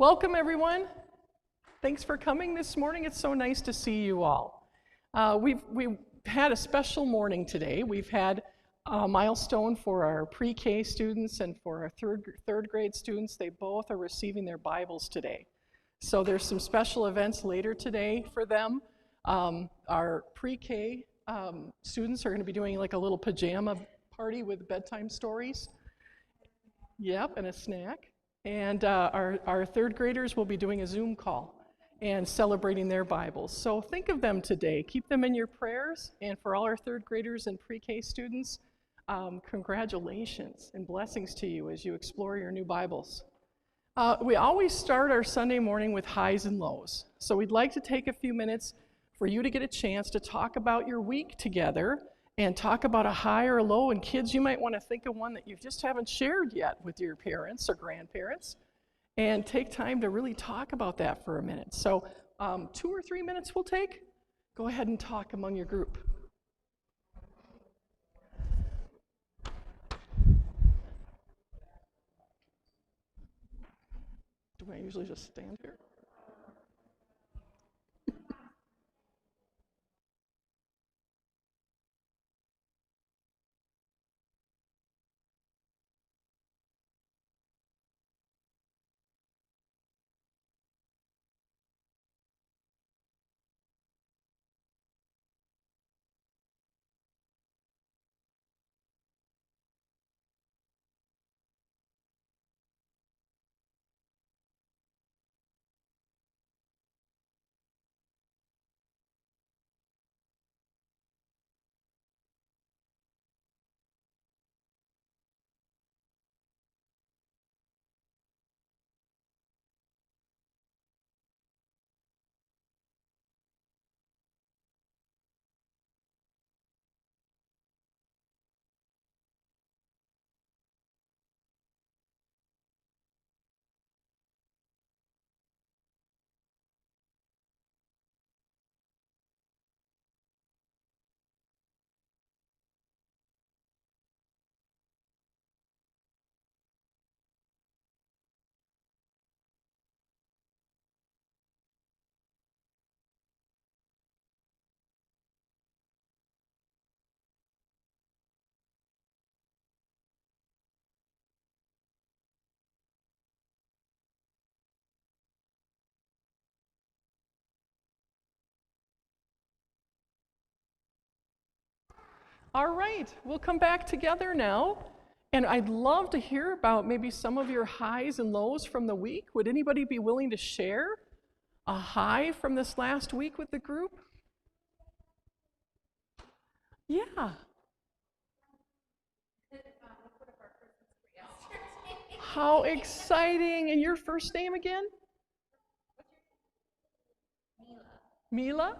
Welcome, everyone. Thanks for coming this morning. It's so nice to see you all. We've had a special morning today. We've had a milestone for our pre-K students and for our third grade students. They both are receiving their Bibles today. So there's some special events later today for them. Our pre-K students are going to be doing like a little pajama party with bedtime stories. Yep, and a snack. And our third graders will be doing a Zoom call and celebrating their Bibles. So think of them today. Keep them in your prayers. And for all our third graders and pre-K students, congratulations and blessings to you as you explore your new Bibles. We always start our Sunday morning with highs and lows. So we'd like to take a few minutes for you to get a chance to talk about your week together and talk about a high or a low. And kids, you might want to think of one that you just haven't shared yet with your parents or grandparents, and take time to really talk about that for a minute. So 2 or 3 minutes we'll take. Go ahead and talk among your group. Do I usually just stand here? All right, we'll come back together now. And I'd love to hear about maybe some of your highs and lows from the week. Would anybody be willing to share a high from this last week with the group? Yeah. How exciting. And your first name again? Mila?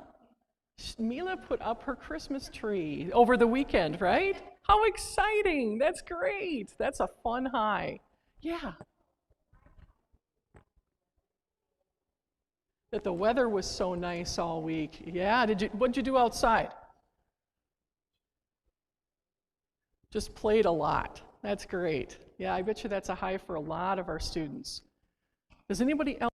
Mila put up her Christmas tree over the weekend, right? How exciting. That's great. That's a fun high. Yeah. That the weather was so nice all week. Yeah, what'd you do outside? Just played a lot. That's great. Yeah, I bet you that's a high for a lot of our students. Does anybody else?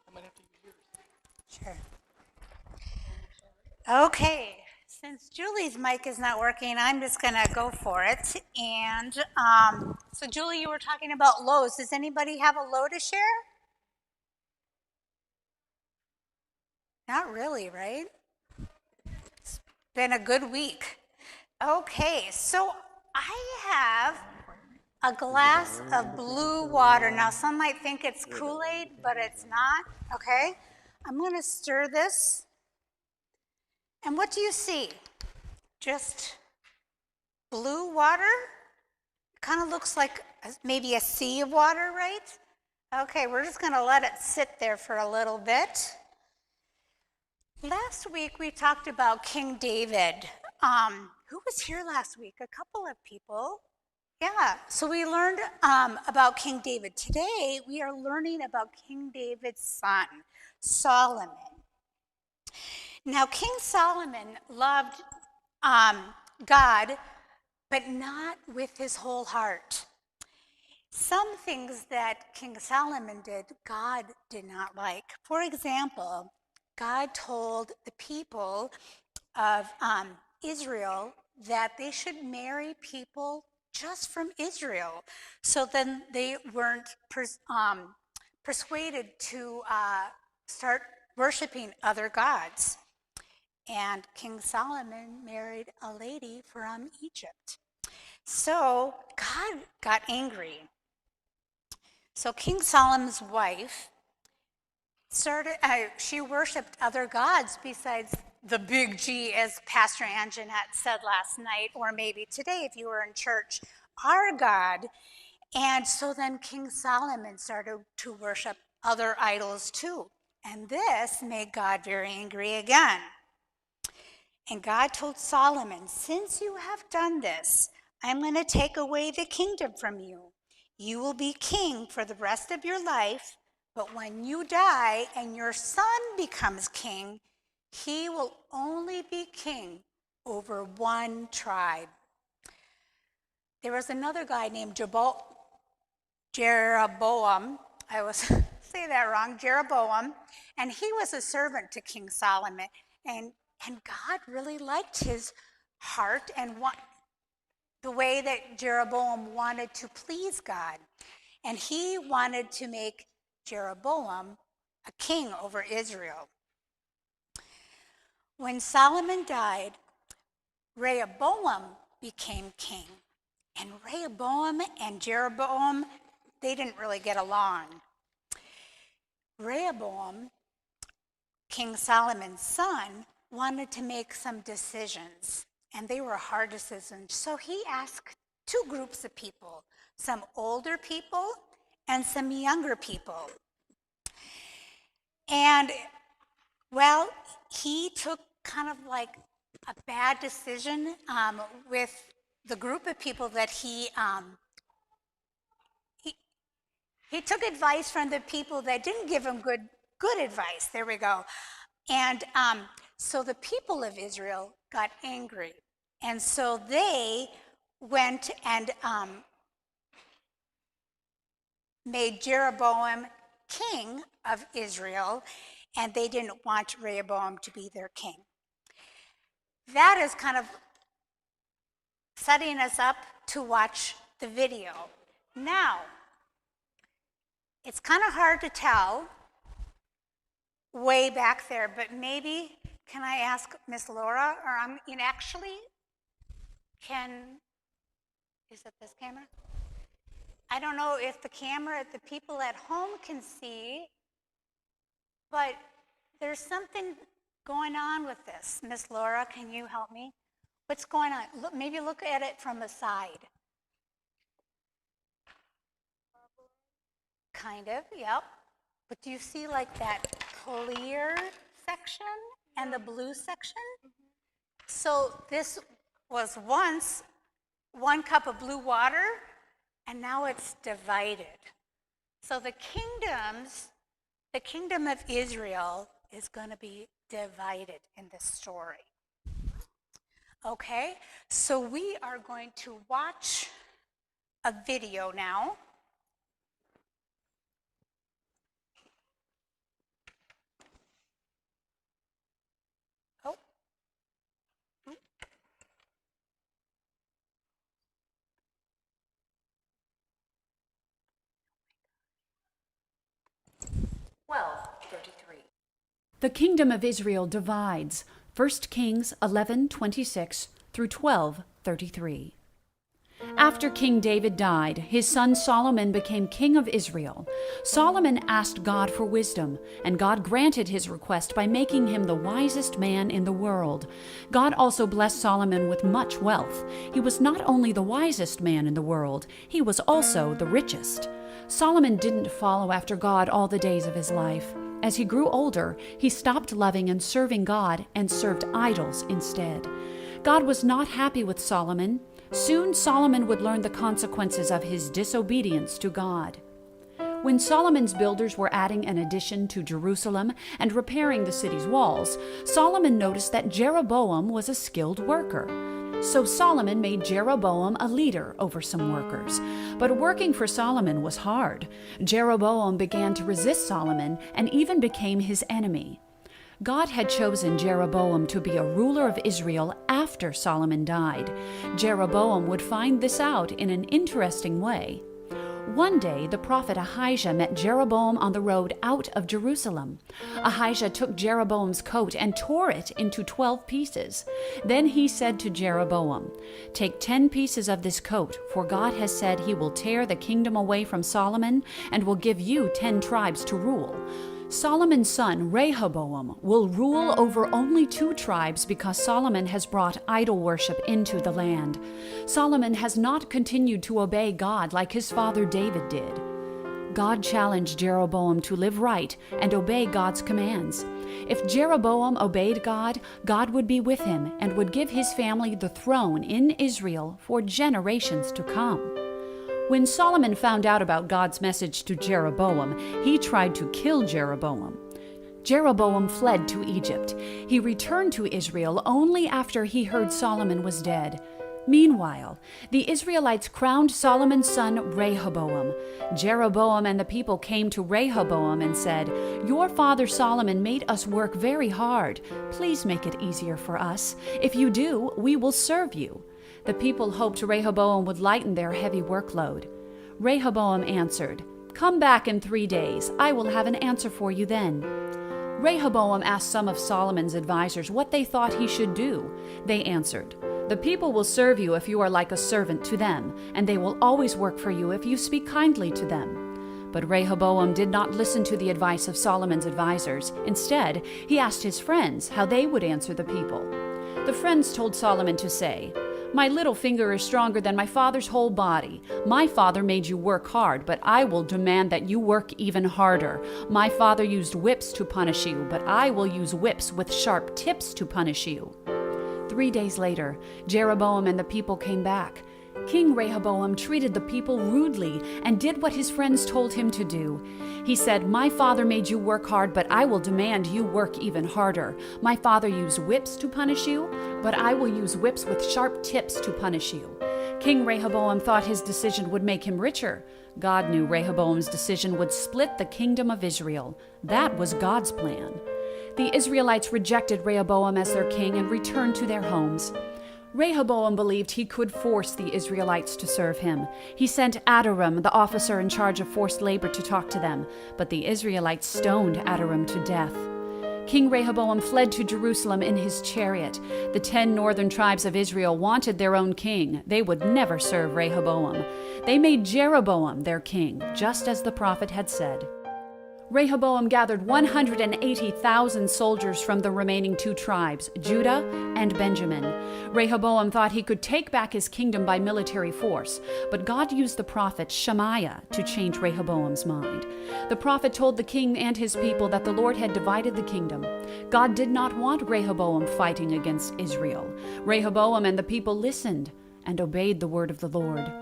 I might have to use yours. Sure. Okay, since Julie's mic is not working, I'm just going to go for it. And so, Julie, you were talking about lows. Does anybody have a low to share? Not really, right? It's been a good week. Okay, so I have a glass of blue water. Now, some might think it's Kool-Aid, but it's not, okay? I'm gonna stir this. And what do you see? Just blue water? Kind of looks like maybe a sea of water, right? Okay, we're just gonna let it sit there for a little bit. Last week we talked about King David. Who was here last week? A couple of people. Yeah, so we learned about King David. Today we are learning about King David's son, Solomon. Now, King Solomon loved God, but not with his whole heart. Some things that King Solomon did, God did not like. For example, God told the people of Israel that they should marry people just from Israel. So then they weren't persuaded to start worshiping other gods. And King Solomon married a lady from Egypt. So God got angry. So King Solomon's wife she worshiped other gods besides the big G, as Pastor Anjanette said last night, or maybe today if you were in church, our God. And so then King Solomon started to worship other idols too. And this made God very angry again. And God told Solomon, since you have done this, I'm going to take away the kingdom from you. You will be king for the rest of your life, but when you die and your son becomes king, he will only be king over one tribe. There was another guy named Jeroboam. I was say that wrong, Jeroboam, and he was a servant to King Solomon, and God really liked his heart and the way that Jeroboam wanted to please God, and he wanted to make Jeroboam a king over Israel. When Solomon died, Rehoboam became king, and Rehoboam and Jeroboam, they didn't really get along. Rehoboam, King Solomon's son, wanted to make some decisions, and they were hard decisions. So he asked two groups of people, some older people and some younger people. And, well, he took kind of like a bad decision with the group of people that he took advice from the people that didn't give him good advice. There we go. And so the people of Israel got angry. And so they went and made Jeroboam king of Israel, and they didn't want Rehoboam to be their king. That is kind of setting us up to watch the video. Now, it's kind of hard to tell way back there, but maybe can I ask Miss Laura, or is it this camera? I don't know if the people at home can see, but there's something going on with this. Miss Laura, can you help me? What's going on? Maybe look at it from the side. Kind of, yep. But do you see like that clear section and the blue section? So this was once 1 cup of blue water, and now it's divided. So the kingdom of Israel is going to be divided in this story. Okay, so we are going to watch a video now. Oh. Well, 33. The kingdom of Israel divides. 1 Kings 11:26 through 12:33. After King David died, his son Solomon became king of Israel. Solomon asked God for wisdom, and God granted his request by making him the wisest man in the world. God also blessed Solomon with much wealth. He was not only the wisest man in the world, he was also the richest. Solomon didn't follow after God all the days of his life. As he grew older, he stopped loving and serving God and served idols instead. God was not happy with Solomon. Soon Solomon would learn the consequences of his disobedience to God. When Solomon's builders were adding an addition to Jerusalem and repairing the city's walls, Solomon noticed that Jeroboam was a skilled worker. So Solomon made Jeroboam a leader over some workers. But working for Solomon was hard. Jeroboam began to resist Solomon and even became his enemy. God had chosen Jeroboam to be a ruler of Israel after Solomon died. Jeroboam would find this out in an interesting way. One day, the prophet Ahijah met Jeroboam on the road out of Jerusalem. Ahijah took Jeroboam's coat and tore it into 12 pieces. Then he said to Jeroboam, "Take 10 pieces of this coat, for God has said he will tear the kingdom away from Solomon and will give you 10 tribes to rule. Solomon's son Rehoboam will rule over only 2 tribes because Solomon has brought idol worship into the land. Solomon has not continued to obey God like his father David did." God challenged Jeroboam to live right and obey God's commands. If Jeroboam obeyed God, God would be with him and would give his family the throne in Israel for generations to come. When Solomon found out about God's message to Jeroboam, he tried to kill Jeroboam. Jeroboam fled to Egypt. He returned to Israel only after he heard Solomon was dead. Meanwhile, the Israelites crowned Solomon's son Rehoboam. Jeroboam and the people came to Rehoboam and said, "Your father Solomon made us work very hard. Please make it easier for us. If you do, we will serve you." The people hoped Rehoboam would lighten their heavy workload. Rehoboam answered, "Come back in 3 days. I will have an answer for you then." Rehoboam asked some of Solomon's advisers what they thought he should do. They answered, "The people will serve you if you are like a servant to them, and they will always work for you if you speak kindly to them." But Rehoboam did not listen to the advice of Solomon's advisers. Instead, he asked his friends how they would answer the people. The friends told Solomon to say, "My little finger is stronger than my father's whole body. My father made you work hard, but I will demand that you work even harder. My father used whips to punish you, but I will use whips with sharp tips to punish you." 3 days later, Jeroboam and the people came back. King Rehoboam treated the people rudely and did what his friends told him to do. He said, "My father made you work hard, but I will demand you work even harder. My father used whips to punish you, but I will use whips with sharp tips to punish you." King Rehoboam thought his decision would make him richer. God knew Rehoboam's decision would split the kingdom of Israel. That was God's plan. The Israelites rejected Rehoboam as their king and returned to their homes. Rehoboam believed he could force the Israelites to serve him. He sent Adoram, the officer in charge of forced labor, to talk to them, but the Israelites stoned Adoram to death. King Rehoboam fled to Jerusalem in his chariot. The 10 northern tribes of Israel wanted their own king. They would never serve Rehoboam. They made Jeroboam their king, just as the prophet had said. Rehoboam gathered 180,000 soldiers from the remaining 2 tribes, Judah and Benjamin. Rehoboam thought he could take back his kingdom by military force, but God used the prophet Shemaiah to change Rehoboam's mind. The prophet told the king and his people that the Lord had divided the kingdom. God did not want Rehoboam fighting against Israel. Rehoboam and the people listened and obeyed the word of the Lord.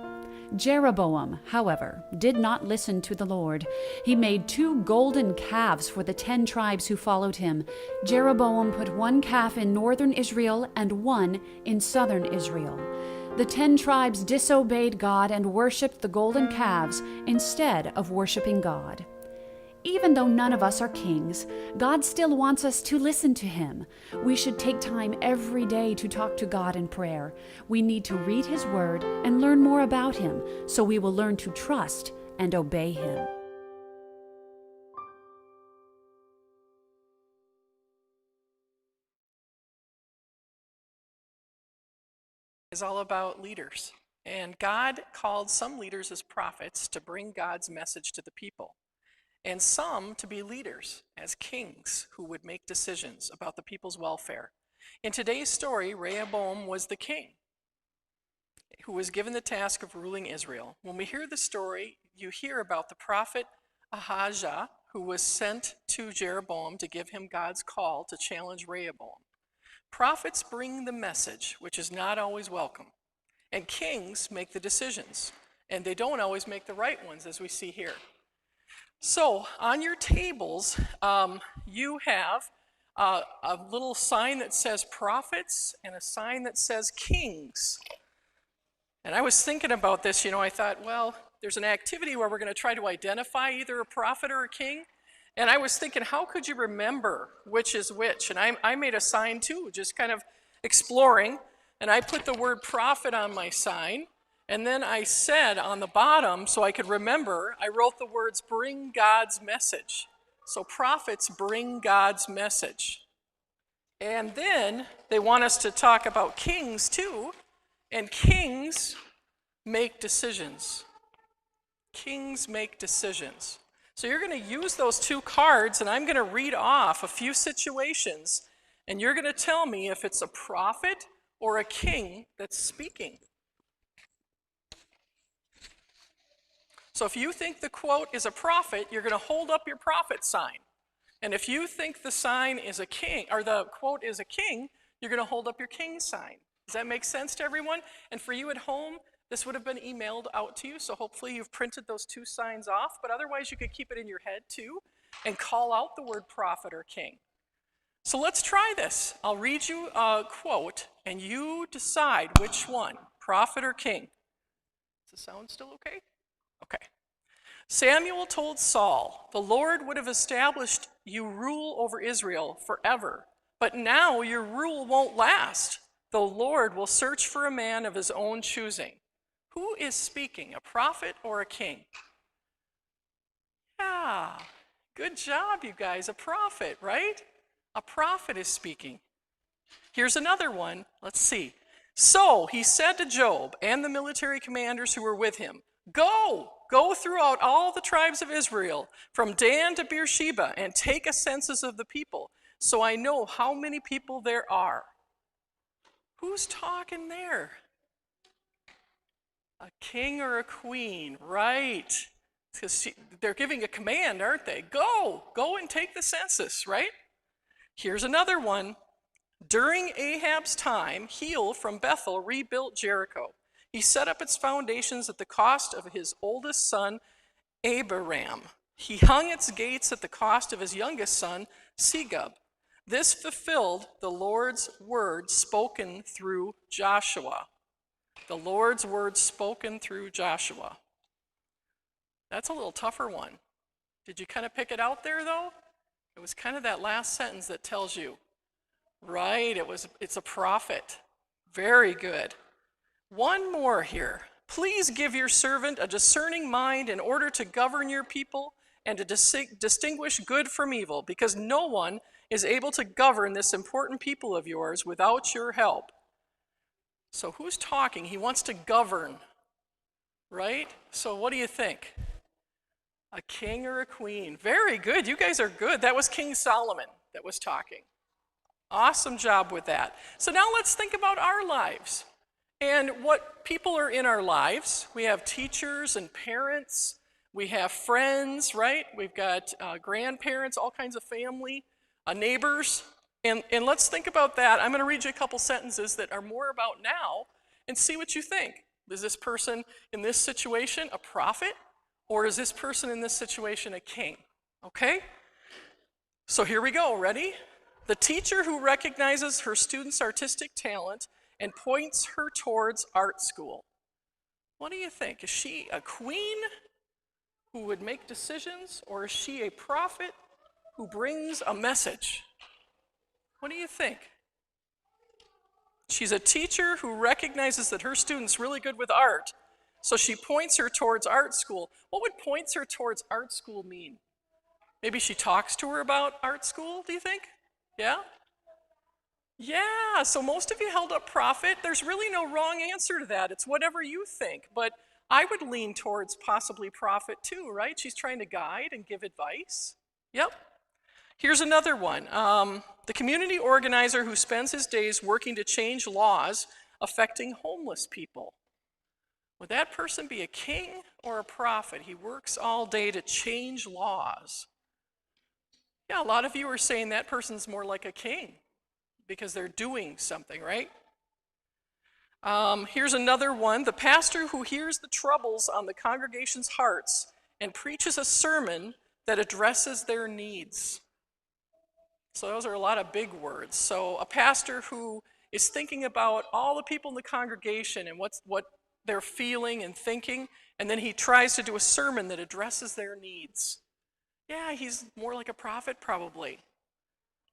Jeroboam, however, did not listen to the Lord. He made 2 golden calves for the 10 tribes who followed him. Jeroboam put 1 calf in northern Israel and 1 in southern Israel. The 10 tribes disobeyed God and worshipped the golden calves instead of worshiping God. Even though none of us are kings, God still wants us to listen to Him. We should take time every day to talk to God in prayer. We need to read His Word and learn more about Him, so we will learn to trust and obey Him. is all about leaders. And God called some leaders as prophets to bring God's message to the people, and some to be leaders as kings who would make decisions about the people's welfare. In today's story, Rehoboam was the king who was given the task of ruling Israel. When we hear the story, you hear about the prophet Ahijah, who was sent to Jeroboam to give him God's call to challenge Rehoboam. Prophets bring the message, which is not always welcome, and kings make the decisions, and they don't always make the right ones, as we see here. So on your tables, you have a little sign that says prophets and a sign that says kings. And I was thinking about this, I thought, well, there's an activity where we're going to try to identify either a prophet or a king. And I was thinking, how could you remember which is which? And I made a sign too, just kind of exploring. And I put the word prophet on my sign. And then I said on the bottom, so I could remember, I wrote the words, bring God's message. So prophets bring God's message. And then they want us to talk about kings too. And kings make decisions. Kings make decisions. So you're going to use those two cards, and I'm going to read off a few situations, and you're going to tell me if it's a prophet or a king that's speaking. So if you think the quote is a prophet, you're going to hold up your prophet sign. And if you think the sign is a king, or the quote is a king, you're going to hold up your king sign. Does that make sense to everyone? And for you at home, this would have been emailed out to you, so hopefully you've printed those two signs off, but otherwise you could keep it in your head too and call out the word prophet or king. So let's try this. I'll read you a quote, and you decide which one, prophet or king. Does the sound still okay? Okay. Samuel told Saul, "The Lord would have established you rule over Israel forever, but now your rule won't last. The Lord will search for a man of his own choosing." Who is speaking, a prophet or a king? Yeah, good job, you guys. A prophet, right? A prophet is speaking. Here's another one. Let's see. So he said to Job and the military commanders who were with him, Go throughout all the tribes of Israel, from Dan to Beersheba, and take a census of the people, so I know how many people there are. Who's talking there? A king or a queen, right? Because they're giving a command, aren't they? Go and take the census, right? Here's another one. During Ahab's time, Heel from Bethel rebuilt Jericho. He set up its foundations at the cost of his oldest son, Abiram. He hung its gates at the cost of his youngest son, Segub. This fulfilled the Lord's word spoken through Joshua. The Lord's word spoken through Joshua. That's a little tougher one. Did you kind of pick it out there, though? It was kind of that last sentence that tells you. Right, it's a prophet. Very good. One more here. Please give your servant a discerning mind in order to govern your people and to distinguish good from evil, because no one is able to govern this important people of yours without your help. So who's talking? He wants to govern, right? So what do you think? A king or a queen? Very good. You guys are good. That was King Solomon that was talking. Awesome job with that. So now let's think about our lives and what people are in our lives. We have teachers and parents. We have friends, right? We've got grandparents, all kinds of family, neighbors. And let's think about that. I'm going to read you a couple sentences that are more about now and see what you think. Is this person in this situation a prophet, or is this person in this situation a king? Okay? So here we go. Ready? The teacher who recognizes her student's artistic talent and points her towards art school. What do you think? Is she a queen who would make decisions, or is she a prophet who brings a message? What do you think? She's a teacher who recognizes that her student's really good with art, so she points her towards art school. What would points her towards art school mean? Maybe she talks to her about art school, do you think? Yeah? Yeah, so most of you held up prophet. There's really no wrong answer to that. It's whatever you think. But I would lean towards possibly prophet too, right? She's trying to guide and give advice. Yep. Here's another one. The community organizer who spends his days working to change laws affecting homeless people. Would that person be a king or a prophet? He works all day to change laws. Yeah, a lot of you are saying that person's more like a king because they're doing something, right? Here's another one. The pastor who hears the troubles on the congregation's hearts and preaches a sermon that addresses their needs. So those are a lot of big words. So a pastor who is thinking about all the people in the congregation and what they're feeling and thinking, and then he tries to do a sermon that addresses their needs. Yeah, he's more like a prophet probably.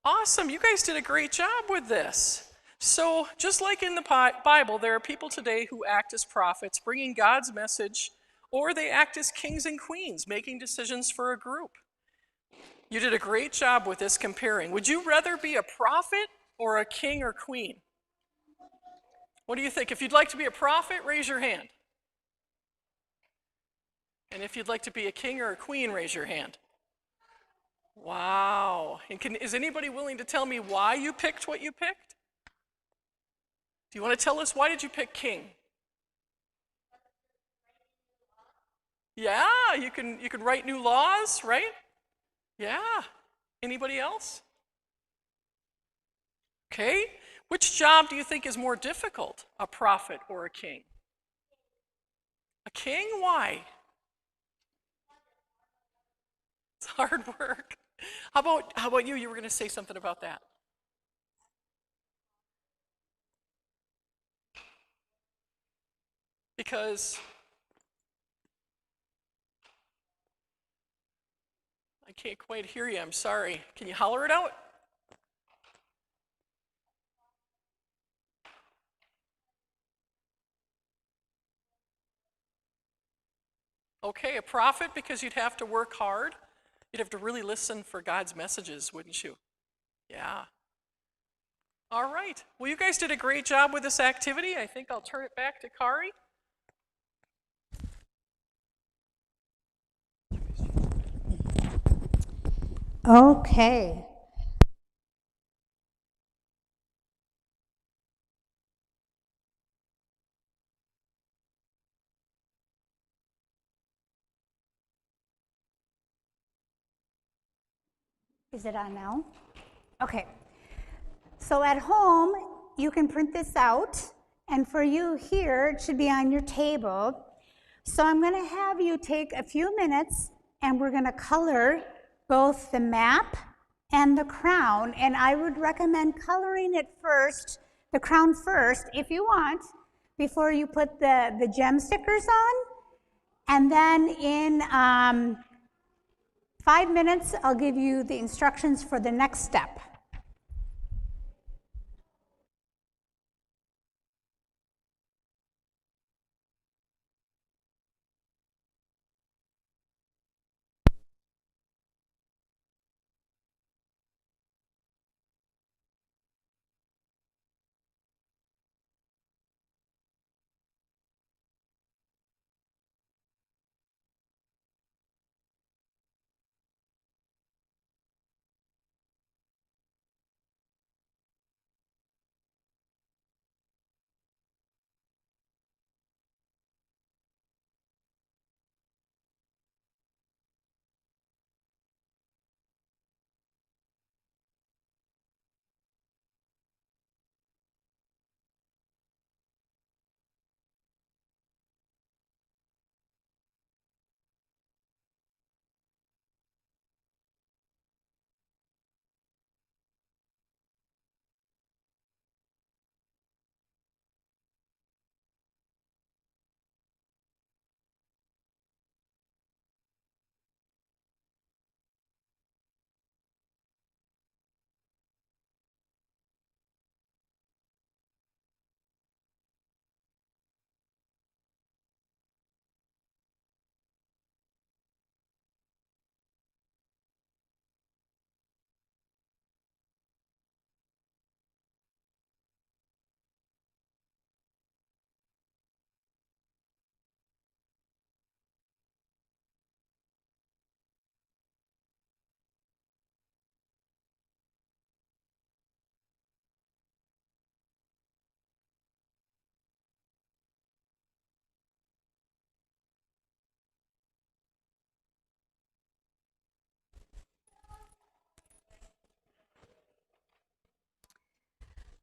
Awesome, you guys did a great job with this. So just like in the Bible, there are people today who act as prophets, bringing God's message, or they act as kings and queens, making decisions for a group. You did a great job with this comparing. Would you rather be a prophet or a king or queen? What do you think? If you'd like to be a prophet, raise your hand. And if you'd like to be a king or a queen, raise your hand. Wow. And is anybody willing to tell me why you picked what you picked? Do you want to tell us why did you pick king? Yeah, you can write new laws, right? Yeah. Anybody else? Okay. Which job do you think is more difficult, a prophet or a king? A king? Why? It's hard work. How about you? You were going to say something about that. Because I can't quite hear you. I'm sorry. Can you holler it out? Okay, a prophet because you'd have to work hard. You'd have to really listen for God's messages, wouldn't you? Yeah. All right. Well, you guys did a great job with this activity. I think I'll turn it back to Kari. Okay. Is it on now? Okay. So at home, you can print this out, and for you here, it should be on your table. So I'm going to have you take a few minutes, and we're going to color both the map and the crown, and I would recommend coloring it first, the crown first, if you want, before you put the gem stickers on. And then in 5 minutes, I'll give you the instructions for the next step.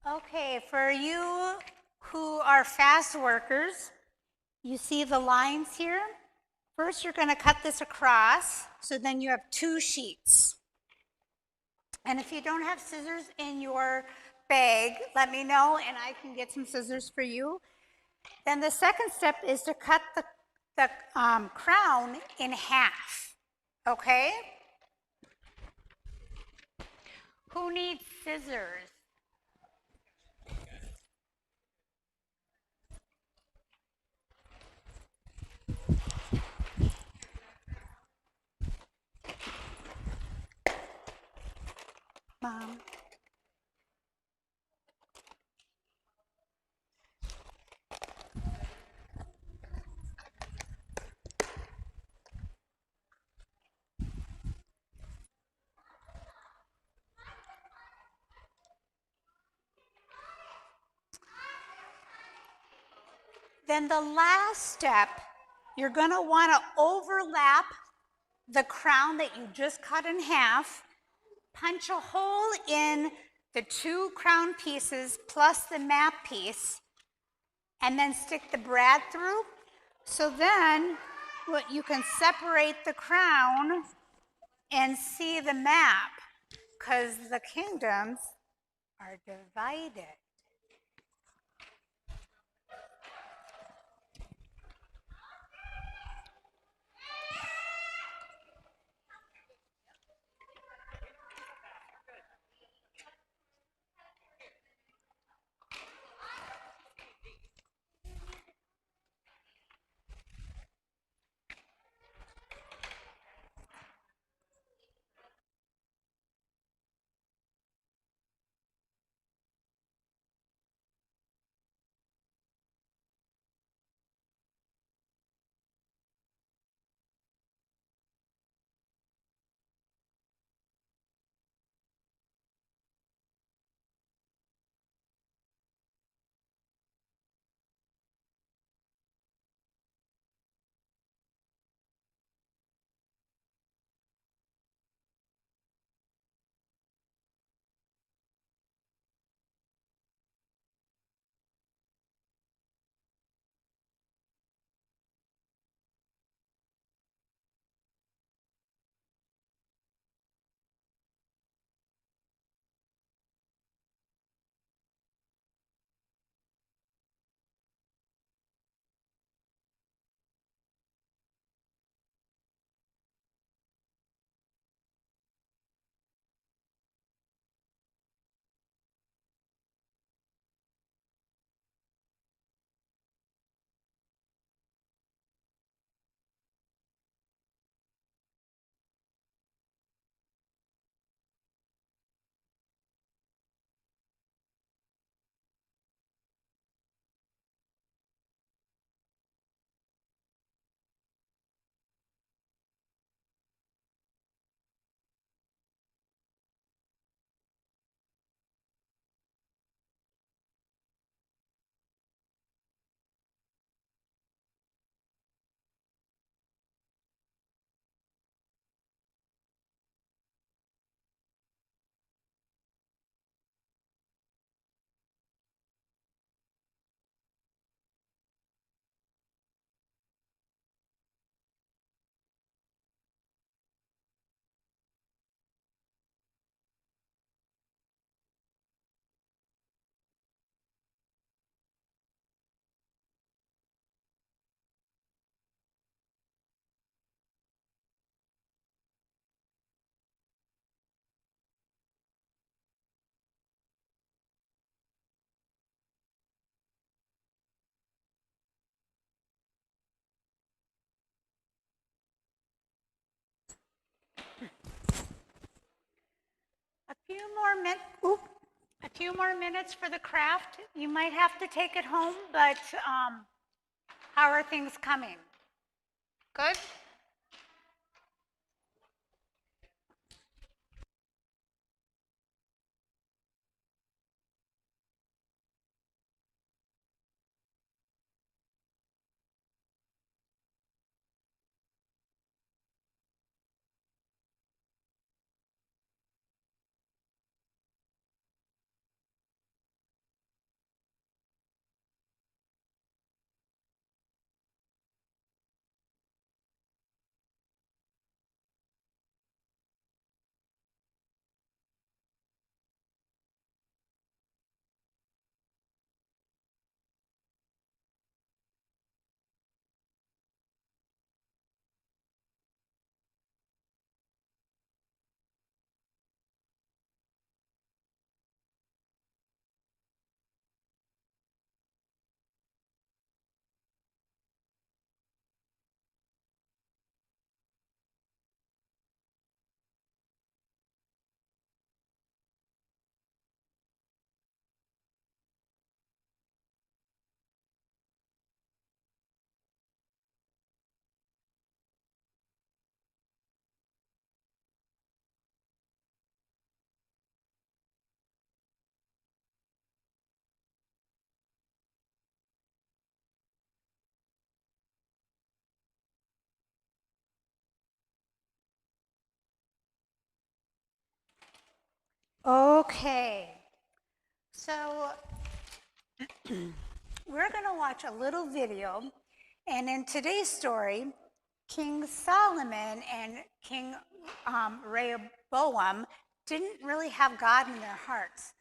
Okay, for you who are fast workers, you see the lines here? First, you're going to cut this across, so then you have 2 sheets. And if you don't have scissors in your bag, let me know and I can get some scissors for you. Then the second step is to cut the crown in half, okay? Who needs scissors? Mom. Then the last step, you're going to want to overlap the crown that you just cut in half, punch a hole in the 2 crown pieces plus the map piece, and then stick the brad through. So then you can separate the crown and see the map, because the kingdoms are divided. A few more minutes for the craft. You might have to take it home, but how are things coming? Good? Okay, so we're going to watch a little video, and in today's story, King Solomon and King Rehoboam didn't really have God in their hearts.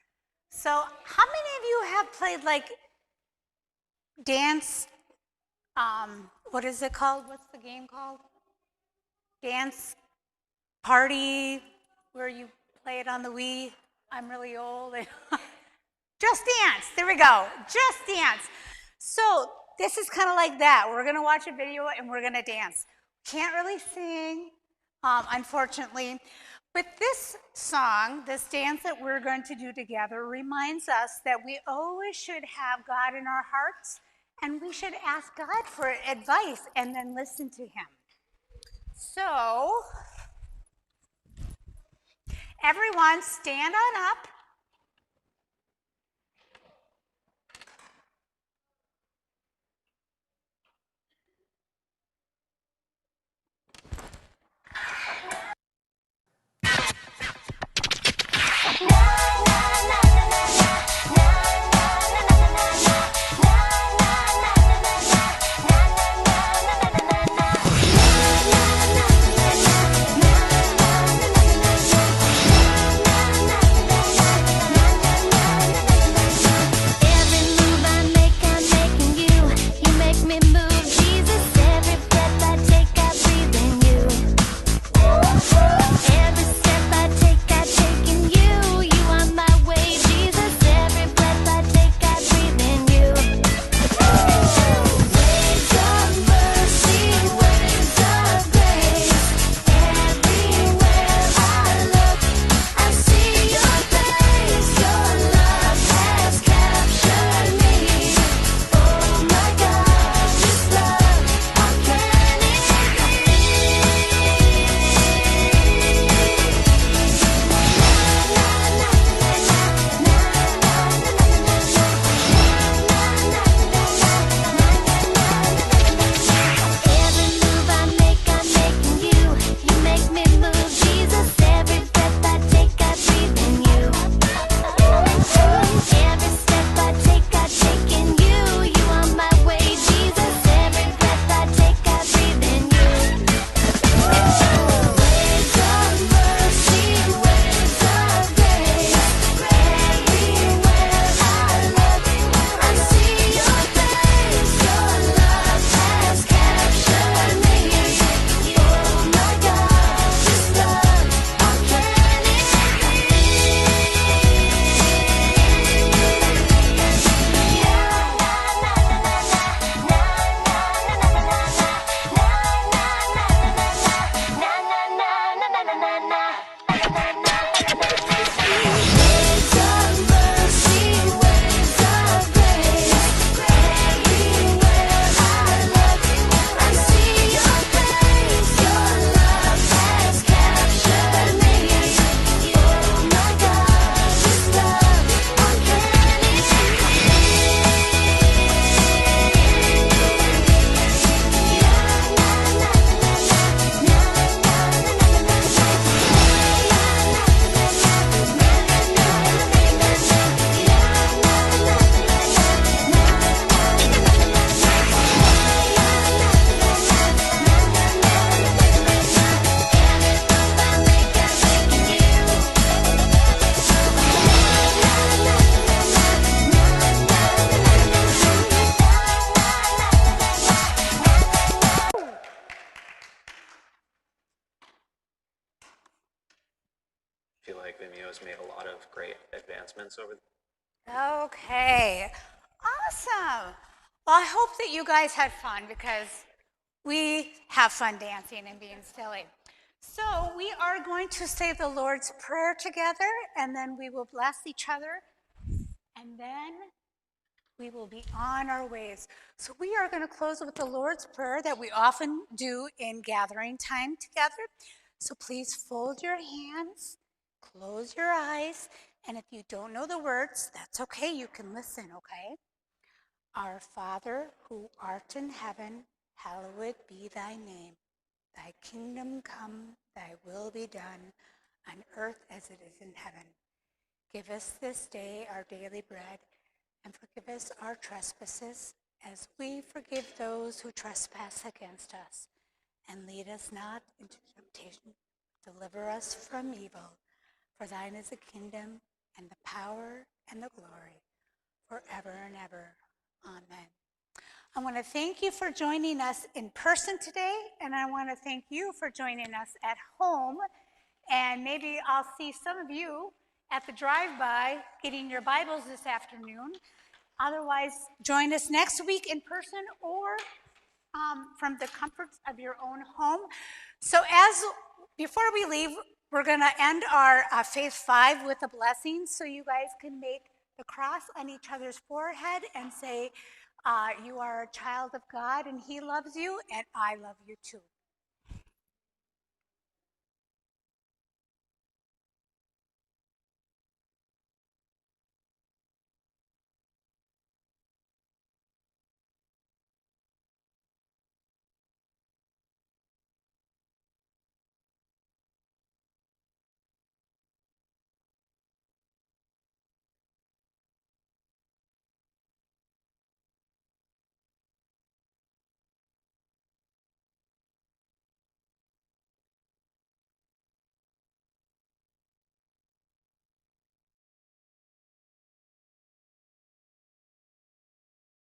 So, how many of you have played like dance? What is it called? What's the game called? Dance party, where you play it on the Wii. I'm really old. Just Dance. There we go. Just Dance. So this is kind of like that. We're going to watch a video and we're going to dance. Can't really sing, unfortunately. But this song, this dance that we're going to do together, reminds us that we always should have God in our hearts, and we should ask God for advice and then listen to Him. So, everyone, stand on up. Feel like Vimeo's made a lot of great advancements over. Okay, awesome. Well, I hope that you guys had fun, because we have fun dancing and being silly. So we are going to say the Lord's Prayer together, and then we will bless each other, and then we will be on our ways. So we are going to close with the Lord's Prayer that we often do in gathering time together. So please fold your hands, close your eyes, and if you don't know the words, that's okay. You can listen, okay? Our Father, who art in heaven, hallowed be thy name. Thy kingdom come, thy will be done, on earth as it is in heaven. Give us this day our daily bread, and forgive us our trespasses, as we forgive those who trespass against us. And lead us not into temptation. Deliver us from evil. For thine is the kingdom, and the power, and the glory, forever and ever. Amen. I want to thank you for joining us in person today, and I want to thank you for joining us at home. And maybe I'll see some of you at the drive-by getting your Bibles this afternoon. Otherwise, join us next week in person or from the comforts of your own home. So before we leave, we're going to end our Faith 5 with a blessing, so you guys can make the cross on each other's forehead and say, you are a child of God, and he loves you, and I love you too.